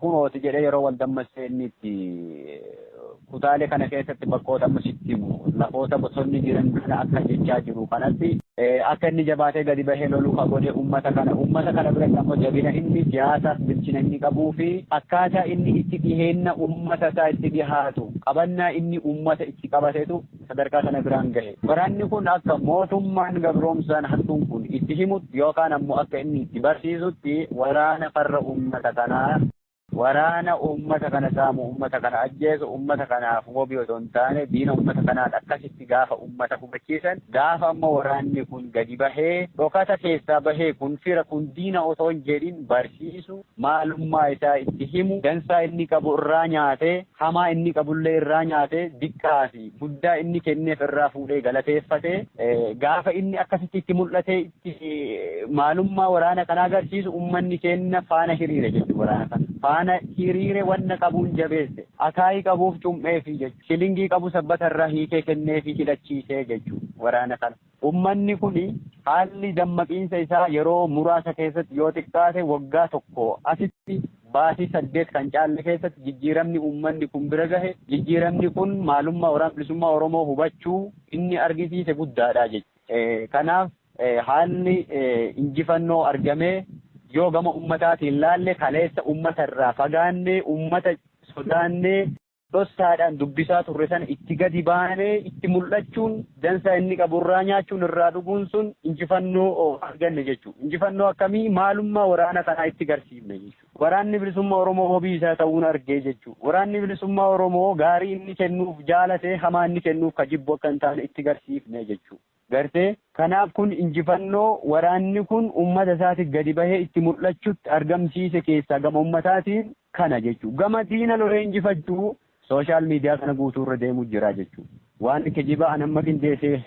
kunooti jedhee yeroo wal dammassee inni itti kutaalee kana keessatti bakkoota amma sitti himu lafoota bosonni jiran kana akka jechaa jiru kanatti akka inni jabaatee gadi bahee loluu ka godhe ummata kana biratti ammoo jabina inni siyaasaaf bilchina inni qabuu fi akkaataa inni itti dhiheenna ummata isaa itti dhihaatu qabannaa inni ummata itti qabateetu sadarkaa sana biraan gahe. Waraanni kun akka mootummaan gabroomsaan hattuun kun itti himutti yookaan ammoo akka inni itti barsiisutti waraana farra ummata kanaa waraana ummata kana saamu ummata kana ajjeesu ummata kanaaf wabii otoo hin taane diina ummata kanaan akkasitti gaafa ummata hubachiisan gaafa ammoo waraanni kun gadi bahee dhokata keessaa bahee kun fira kun diina otoo hin jedhin barsiisu maalummaa isaa itti himu dansaa inni qabu irraa nyaatee hamaa inni qabullee irraa nyaatee diqqaa fi guddaa inni kenneef irraa fuudhee galateeffatee gaafa inni akkasitti itti mul'atee itti maalummaa waraana kanaa agarsiisu ummanni kenna faana hiriire jechuudha waraana kana. Faana hiriire wanna qabuun jabeesse akaayii qabuuf cum'eefi jechuudha. Shilingii qabu sabbatarraa hiikee kenneefi hidhachiisee jechuudha waraana kana. Ummanni kuni haalli dammaqiinsa isaa yeroo muraasa keessatti yoo xiqqaate waggaa tokko asitti baatii 8 kan caalle keessatti jijjiiramni ummanni kun bira gahe jijjiiramni kun maalummaa waraana bilisummaa Oromoo hubachuu inni argisiise guddaadha jechuudha. Kanaaf haalli injifannoo argamee yoo gama ummataatiin laalle kaleessa ummata irraa fagaannee ummata sodaannee dhossaadhaan dubbisaa turre sana itti gadi baanee itti mul'achuun dansaa inni qaburraa nyaachuun irraa dhuguun sun injifannoo arganne jechuudha. Injifannoo akkamii maalummaa waraana kanaa itti garsiifne jechuudha. Waraanni bilisummaa Oromoo wabii isaa ta'uun argee jechuudha. Waraanni bilisummaa Oromoo gaarii inni kennuuf jaalatee hamaa inni kennuuf ka jibbu akka hin taane itti garsiifne jechuudha. Gartee kanaaf kun injifannoo waraanni kun ummata isaatiif gadi bahee itti mul'achuutti argamsiise keessaa gama ummataatiin kana jechuudha. Gama diina lolee injifachuu sooshaal miidiyaa kana guutuu irra deemuu jira jechuudha. Waan kijibaa an amma qindeessee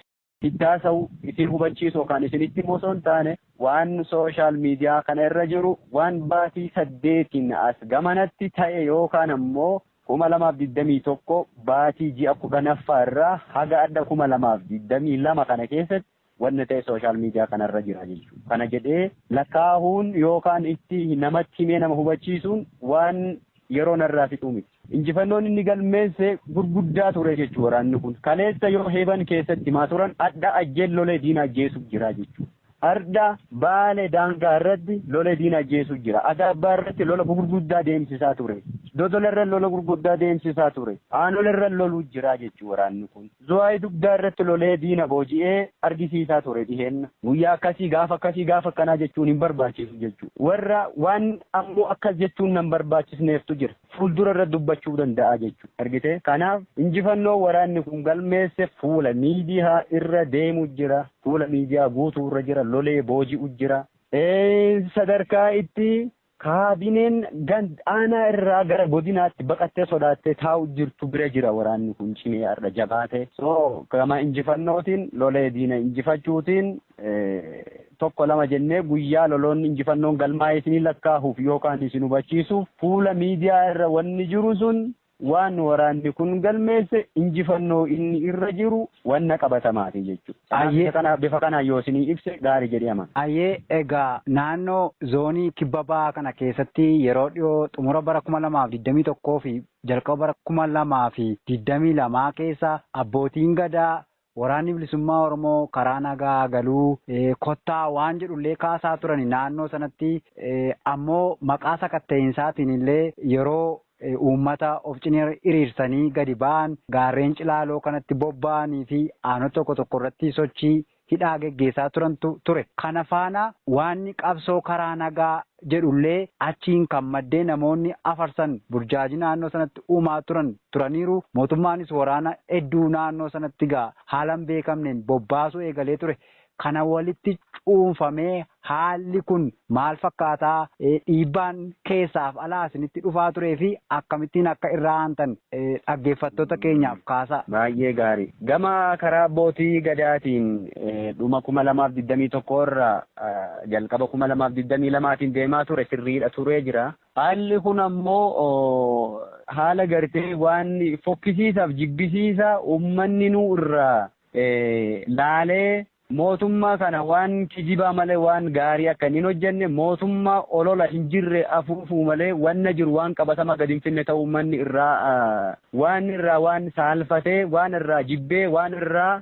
ittaasa'u isin hubachiisu yookaan isinitti osoo hin taane waan sooshaal miidiyaa kana irra jiru waan baatii 8 as gamanatti ta'e yookaan ammoo 2021 baatii ji'a 10ffaa irraa haga adda 2022 kana keessatti wanni ta'e sooshaal miidiyaa kanarra jira jechuudha. Kana jedhee lakkaa'uun yookaan itti namatti himee nama hubachiisuun waan yeroo narraa fixuu miti. Injifannoon inni galmeesse gurguddaa ture jechuudha waraanni kun. Kaleessa yoo heeban keessatti himaa turan adda ajjeen lolee diina ajjeesuuf jira jechuudha. Arda Baalee daangaa irratti lolee diina ajjeesuuf jira. Adaabaa irratti lola gurguddaa deemsisaa ture. Dodola irra lola gurguddaa deemsisaa ture. Aanola irra loluu jira jechuudha waraanni kun. Zuwaayii dugdaa irratti lolee diina booji'ee argisiisaa ture dhiheenna. Guyyaa akkasii gaafa akkanaa jechuun hin barbaachisu jechuudha. Warra waan ammoo akkas jechuun nan barbaachisneeftu jira. Fuuldura irra dubbachuu danda'a jechuudha. Argitee? Kanaaf injifannoo waraanni kun galmeesse fuula miidiyaa irra deemu jira. Fuula miidiyaa guutuu irra jira. Lolee booji'u jira. Sadarkaa itti kaabineen aanaa irraa gara godinaatti baqattee sodaattee taa'u jirtu bira jira waraanni kun cimee har'a jabaate. So gama injifannootiin lolee diina injifachuutiin tokko lama jennee guyyaa loloonni injifannoon galmaa'ee isinii lakkaa'uuf yookaan isin hubachiisuuf fuula miidiyaa irra wanni jiru sun waan waraanni kun galmeesse injifannoo inni irra jiru wanna qabatamaati jechuudha. Kanaaf bifa kanaan yoo isinii ibse gaarii jedhama. Ayyee egaa naannoo zoonii kibba ba'aa kana keessatti yeroo dhiyoo xumura bara 2021 fi jalqaba bara 2022 keessa abbootiin gadaa waraanni bilisummaa Oromoo karaa nagaa galuu kottaa waan jedhullee kaasaa turan naannoo sanatti ammoo maqaa sakatta'insatiin illee yeroo uummata of cinee hiriirsanii gadi ba'an gaarreen cilaaloo kanatti bobba'anii fi aanota tokko tokko irratti sochii hidhaa geggeessaa turantu ture. Kana faana waanni qabsoo karaa nagaa jedhullee achiin kan maddee namoonni afarsan burjaajii naannoo sanatti uumaa turaniiru. Mootummaanis waraana hedduu naannoo sanatti gaa haalan beekamneen bobbaasuu eegalee ture. Kana walitti cuunfamee haalli kun maal fakkaataa dhiibbaan keessaaf alaa isinitti dhufaa turee fi akkamittiin akka irraa aantan dhaggeeffattoota keenyaaf kaasaa. Baay'ee gaarii. Gama karaa abbootii gadaatiin dhuma 2021 irraa jalqaba 2022tiin deemaa ture sirriidha turee jira. Haalli kun ammoo haala gartee waan fokkisiisaaf jibbisiisaa uummanni nuu irraa laalee mootummaa kana waan kijibaa malee waan gaarii akka hin hojjenne mootummaa olola hin jirre afuufuu malee wanna jiru waan qabatama gadi hin finne ta'uu manni irraa waan saalfatee waan irraa jibbee waan irraa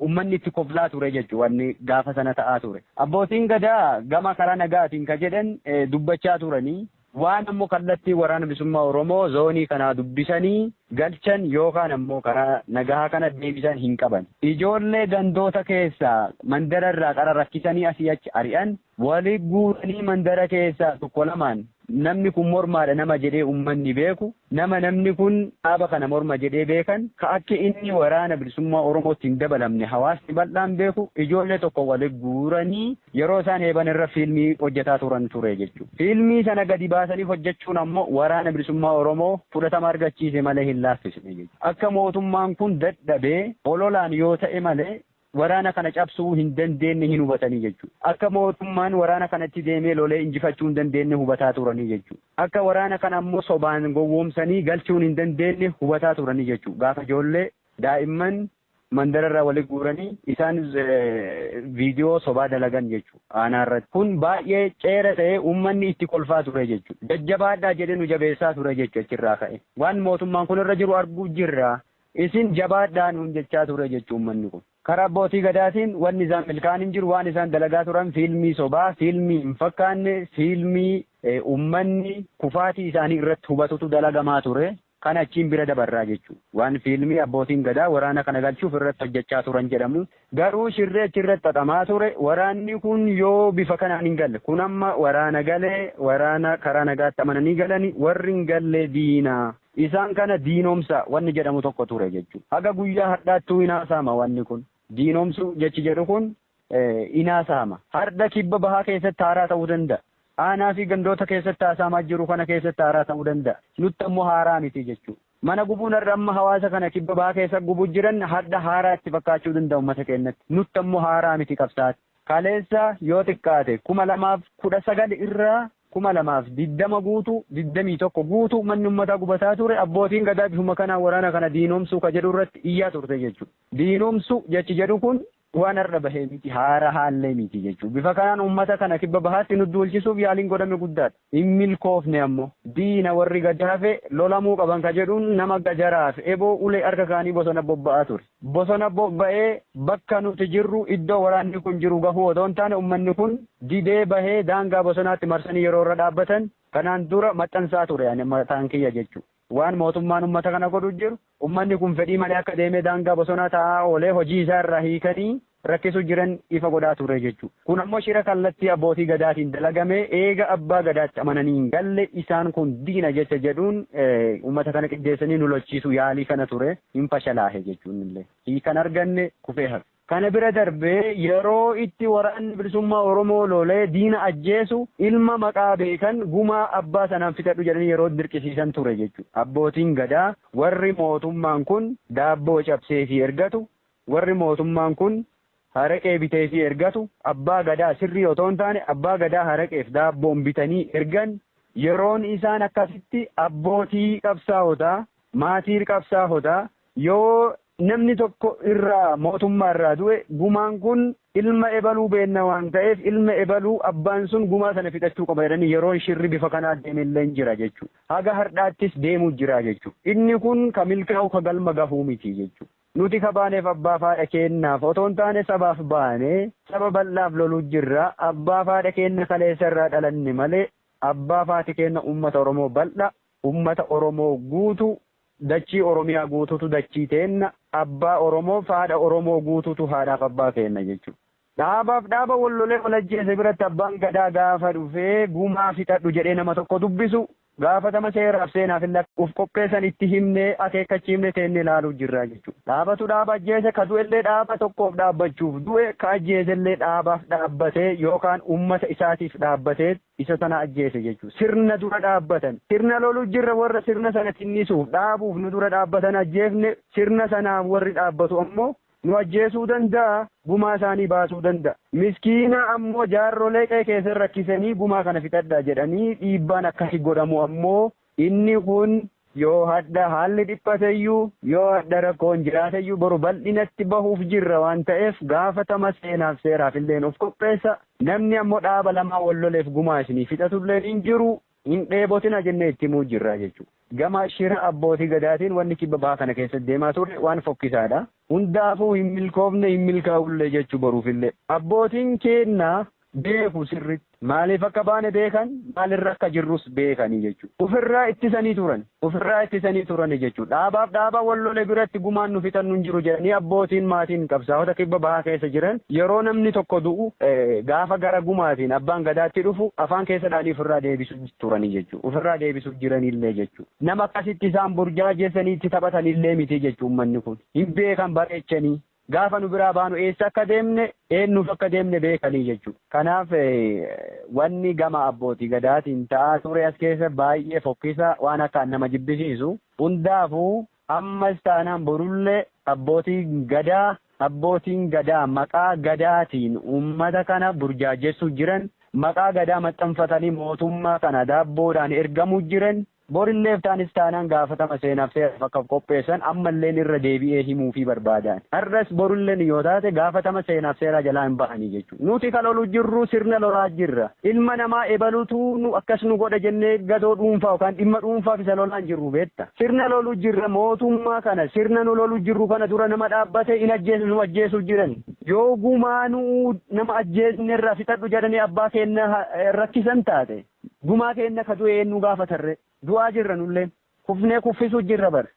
ummanni itti koflaa ture jechuudha wanni gaafa sana ta'aa ture. Abbootiin gadaa gama karaa nagaatiin ka jedhan dubbachaa turanii waan ammoo kallattii waraana bilisummaa Oromoo zoonii kanaa dubbisanii galchan yookaan ammoo karaa nagaa kana deebisan hin qaban. Ijoollee gandoota keessaa mandara irraa qara rakkisanii asii achi ari'an walii guuranii mandara keessaa tokko lamaan namni kun mormaadha nama jedhee ummanni beeku namni kun dhaaba kana morma jedhee beekan ka akka inni waraana bilisummaa Oromootti hin dabalamne hawaasni bal'aan beeku ijoollee tokko walii guuranii yeroo isaan heeban irra fiilmii hojjetaa turan ture jechuudha. Fiilmii sana gadi baasanii hojjechuun ammoo waraana bilisummaa Oromoo fudhatama argachiise malee hin laaffisne jechuudha. Akka mootummaan kun dadhabee ololaan yoo ta'e malee waraana kana cabsuu hin dandeenye hin hubatanii jechuudha. Akka mootummaan waraana kanatti deemee lolee injifachuu hin dandeenye hubataa turanii jechuudha. Akka waraana kana ammoo sobaan gowwoomsanii galchuun hin dandeenye hubataa turanii jechuudha. Gaafa ijoollee daa'imman mandararraa walii guuranii isaan viidiyoo sobaa dalagan jechuudha. Aanaa irratti kun baay'ee ceera ta'ee uummanni itti kolfaa ture jechuudha. Jajjabaadhaa jedhee nu jabeessaa ture jechuudha achirraa ka'e. Waan mootummaan kun irra jiru arguu jirra. Isin jabaadhaa nuun jechaa ture jechuudha uummanni kun. Karaa abbootii gadaatiin wanni isaan milkaan hin jiru waan isaan dalagaa turan fiilmii sobaa, fiilmii hin fakkaanne, fiilmii uummanni kufaatii isaanii irratti hubatutu dalagamaa ture. Kana achiin bira dabarraa jechuudha. Waan fiilmii abbootiin gadaa waraana kana galchuuf irratti hojjechaa turan jedhamu. Garuu shirree achirratti xaxamaa ture. Waraanni kun yoo bifa kanaan hin galle. Kun amma waraana galee waraana karaa nagaatti amananii galanii warri hin galle diinaa. Isaan kana diinoomsa wanni jedhamu tokko ture jechuudha. Haga guyyaa har'aattuu inaasaama wanni kun. Diinoomsu jechi jedhu kun inaasaama. Har'a kibba bahaa keessatti haaraa ta'uu danda'a. Aanaa fi gandoota keessatti haasamaa jiru kana keessatti haaraa ta'uu danda'a. Nutti ammoo haaraa miti jechuudha. Mana gubuun irra amma hawaasa kana kibba bahaa keessa gubuu jiran hadda haaraa itti fakkaachuu danda'a uummata keenyatti. Nutti ammoo haaraa miti qabsaati. Kaleessa yoo xiqqaate 2019 irraa 2020 guutuu 21 guutuu manni uummataa gubataa ture abbootiin gadaa bifuma kanaa waraana kana diinoomsuu ka jedhu irratti iyyaa turte jechuudha. Diinoomsuu jechi jedhu kun waan har'a bahee miti haara haallee miti jechuudha. Bifa kanaan uummata kana kibba bahaatti nu duulchisuuf yaaliin godhame guddaadha. Hin milkoofne ammoo diina warri gajaafe lolamuu qaban ka jedhuun nama gajaraaf eboo ulee harka kaanii bosona bobba'aa ture. Bosona bobba'ee bakka nuti jirru iddoo waraanni kun jiru gahuu otoo hin taane uummanni kun didee bahee daangaa bosonaatti marsanii yeroo irra dhaabbatan kanaan dura maxxansaa ture mataan kiyya jechuudha. Waan mootummaan uummata kana godhu jiru uummanni kun fedhii malee akka deemee daangaa bosonaa taa'aa oolee hojii isaa irraa hiikanii rakkisuu jiran ifa godhaa ture jechuudha. Kun ammoo shira kallattii abbootii gadaatiin dalagamee eega abbaa gadaatti amananii hin galle isaan kun diina jecha jedhuun uummata kana qindeessanii nu lolchiisuu yaalii kana ture hin fashalaahe jechuun illee. Hiikan arganne kufee hafe. Kana bira darbee yeroo itti waraanni bilisummaa Oromoo lolee diina ajjeesu ilma maqaa beekan gumaa abbaa sanaan fixadhu jedhanii yeroo dirqisiisan ture jechuudha. Abbootiin gadaa warri mootummaan kun daabboo cabsee fi ergatu warri mootummaan kun haraqee bitee fi ergatu abbaa gadaa sirrii otoo hin taane abbaa gadaa haraqeef daabboon bitanii ergan yeroon isaan akkasitti abbootii qabsaawotaa maatii qabsaawotaa yoo namni tokko irraa mootummaa irraa du'e gumaan kun ilma ebaluu beenna waan ta'eef ilma ebaluu abbaan sun gumaa sana fixachuu qaba jedhanii yeroon shirri bifa kanaa deemellee jira jechuudha. Haga har'aattis deemuu jira jechuudha. Inni kun ka milkaa'u ka galma gahuu miti jechuudha. Nuti ka baaneef abbaa faadha keennaaf otoo hin taane sabaaf baanee saba bal'aaf loluu jirra abbaa faadha keenna kaleessa irraa dhalanne malee abbaa faati keenna uummata Oromoo bal'a uummata Oromoo guutu dachii Oromiyaa guututu dachii teenna abbaa Oromoo faadha Oromoo guututu haadhaaf abbaa keenna jechuudha. Dhaabaaf dhaaba wallolee walajjeese biratti abbaan gadaa gaafa dhufee gumaa fixadhu jedhee nama tokko dubbisu gaafatama seeraaf seenaaf illee uf qopheessan itti himnee akeekkachiifne teennee ilaaluu jirra jechuudha. Dhaabatu dhaaba ajjeese ka du'ellee dhaaba tokkoof dhaabbachuuf du'e ka ajjeesellee dhaabaaf dhaabbatee yookaan uummata isaatiif dhaabbatee isa sana ajjeese jechuudha. Sirna dura dhaabbatan sirna loluu jirra warra sirna sana tinnisuuf dhaabuuf nu dura dhaabbatan ajjeefne sirna sanaaf warri dhaabbatu ammoo nu ajjeesuu danda'a gumaa isaanii baasuu danda'a. Miskiina ammoo jaarrolee qe'ee keessa rakkisanii gumaa kana fixadhaa jedhanii dhiibbaan akkasii godhamu ammoo inni kun yoo hadda haalli dhiphateyyuu yoo hadda rakkoon jiraateyyuu boru bal'inatti bahuuf jirra waan ta'eef gaafatama seenaaf seeraaf illee of qopheessa. Namni ammoo dhaaba lamaa wal loleef gumaa isinii fixatullee hin jiru. Hin dheebotina jennee itti himuu jirra jechuudha. Gama shira abbootii gadaatiin wanni kibba bahaa kana keessatti deemaa ture waan fokkisaadha. Hundaafuu hin milkoofne hin milkaa'ullee jechuu baruufillee. Abbootiin keenna beeku sirriitti. Maaliif akka baane beekan maalirra akka jirrus beekanii jechuudha. Ofirraa ittisanii turan jechuudha. Dhaabaaf dhaabaa wal lole biratti gumaan nu fixan nun jiru jedhanii abbootiin maatiin qabsaa'ota kibba bahaa keessa jiran yeroo namni tokko du'u gaafa gara gumaatiin abbaan gadaatti dhufu afaan keessa dhaanii ofirraa deebisuuf turanii jechuudha. Ofirraa deebisuuf jiranillee jechuudha. Nama akkasitti isaan burjaajessanii itti taphatanillee miti jechuudha uummanni kun. Hin beekan bareechanii. Gaafa nu biraa baanu eessa akka deemne eenyuuf akka deemne beekanii jechuudha. Kanaaf wanni gama abbootii gadaatiin ta'aa ture as keessa baay'ee fokkisa waan akkaan nama jibbisiisu. Hundaafuu ammas taanaan borullee abbootiin gadaa maqaa gadaatiin uummata kana burjaajessuu jiran maqaa gadaa maxxanfatanii mootummaa kana daabboodhaan ergamuu jiran. Borilleef taanis taanaan gaafatama seenaaf seeraaf akka qopheessan ammallee irra deebi'ee himuu fi barbaadan. Har'as borulleen yoo taate gaafatama seenaaf seeraa jalaa hin bahanii jechuudha. Nuti kan loluu jirru sirna lolaa jirra. Ilma namaa ebaluutu nu akkas nu godha jennee gadoo dhuunfaa yookaan dhimma dhuunfaaf isa lolaan jirru beetta. Sirna loluu jirra mootummaa kana sirna nu loluu jirru kana dura nama dhaabbate in ajjeesu nu ajjeesuu jiran. Yoo gumaanuu nama ajjeesne irraa fixadhu jedhanii abbaa keenya rakkisan taate. Gumaa keenya ka du'e eenyu gaafatarre du'aa jirra nullee kufnee kuffisuu jirra bara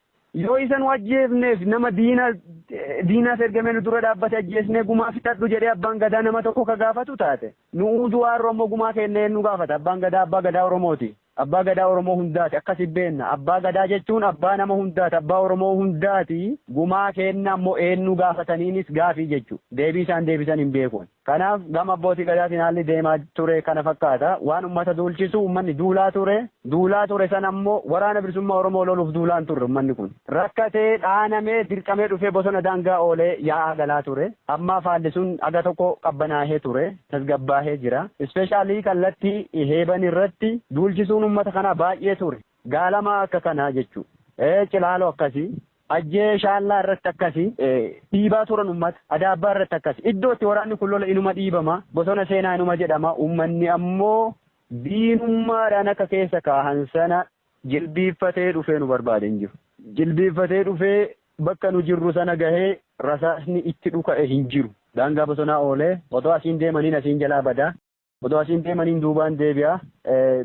yoo isan ajjeefneef nama diinaaf ergamee nu dura dhaabbate ajjeesnee gumaa fixadhu jedhee abbaan gadaa nama tokko ka gaafatu taate nu du'aa Oromoo gumaa keenya eenyu gaafata abbaan gadaa Oromooti. Abbaa gadaa Oromoo hundaati akkasi beenna abbaa gadaa jechuun abbaa nama hundaati abbaa Oromoo hundaati gumaa kenna ammoo eenyu gaafataniinis gaafii jechuudha deebii isaan deebisan hin beekuun. Kanaaf gama abbootii gadaatiin haalli deemaa ture kana fakkaata waan uummata duulchisu uummanni duulaa ture san ammoo waraana bilisummaa Oromoo loluuf duulaan turre uummanni kun rakkatee dhaanamee dirqamee dhufee bosona daangaa oolee yaa'aa galaa ture ammaaf haalli sun aga tokko qabbanaahee ture tasgabbaahee jira ispeeshaalii kallattii heeban irratti duulchisuun uummata kana baay'ee ture gaalamaa akka kanaa jechuudha cilaaloo akkasii ajjee shaallaa irratti akkasii dhiibaa turan uummata adaabbaa irratti akkasii iddootti waraanni kun lola inuma dhiibama bosona seenaa inuma jedhama uummanni ammoo diinummaadhaan akka keessa kaahan sana jilbiiffatee dhufee nu barbaade hin jiru jilbiiffatee dhufee bakka nu jirru sana gahee rasaasni itti dhuka'e hin jiru daangaa bosonaa oolee otoo asiin deemaniin asiin jalaa badaa. Odoo asiin deemaniin duubaan deebi'aa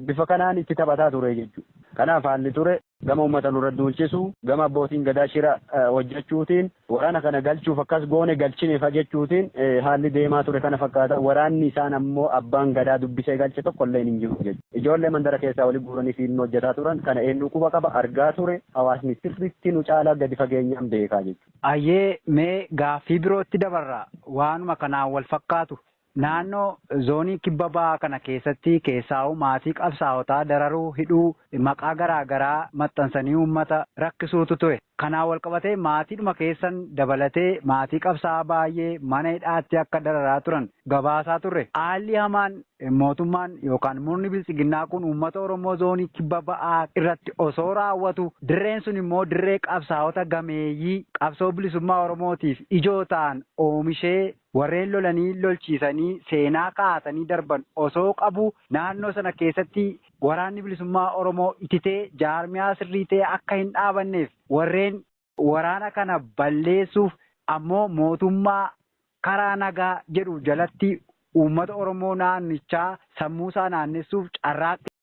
bifa kanaan itti taphataa ture jechuudha. Kanaaf haalli ture gama uummata nurra duulchisu gama abbootiin gadaa shira hojjechuutiin waraana kana galchuuf akkas goone galchineef jechuutiin haalli deemaa ture kana fakkaata waraanni isaan ammoo abbaan gadaa dubbisee galche tokkollee hin jiru jechuudha. Ijoollee mandara keessaa walii guuranii fiilmii hojjetaa turan kana eenyu quba qaba argaa ture hawaasni sirriitti nu caalaa gadi fageenyaan beekaa jechuudha. Ayyee mee gaaffii birootti dabarra waanuma kanaan wal fakkaatu. Naannoo zoonii kibba bahaa kana keessatti keessaa'u maatii qabsaa'otaa dararuu hidhuu maqaa garaa garaa maxxansanii uummata rakkisuutu ture. Kanaan wal qabatee maatiidhuma keessan dabalatee maatii qabsaa'aa baay'ee mana hidhaatti akka dararaa turan gabaasaa turre. Haalli hamaan mootummaan yookaan murni bilchiginnaa kun uummata Oromoo zoonii kibba bahaa irratti osoo raawwatu dirreen sun immoo dirree qabsaa'ota gameeyyii qabsoo bilisummaa Oromootiif ijoo ta'an oomishee warreen lolanii lolchiisanii seenaa kaa'atanii darban osoo qabu naannoo sana keessatti waraanni bilisummaa Oromoo ititee jaarmiyaa sirrii ta'e akka hin dhaabanneef warreen waraana kana balleessuuf ammoo mootummaa karaa nagaa jedhu jalatti uummata Oromoo naannichaa sammuu isaa naannessuuf carraaqqii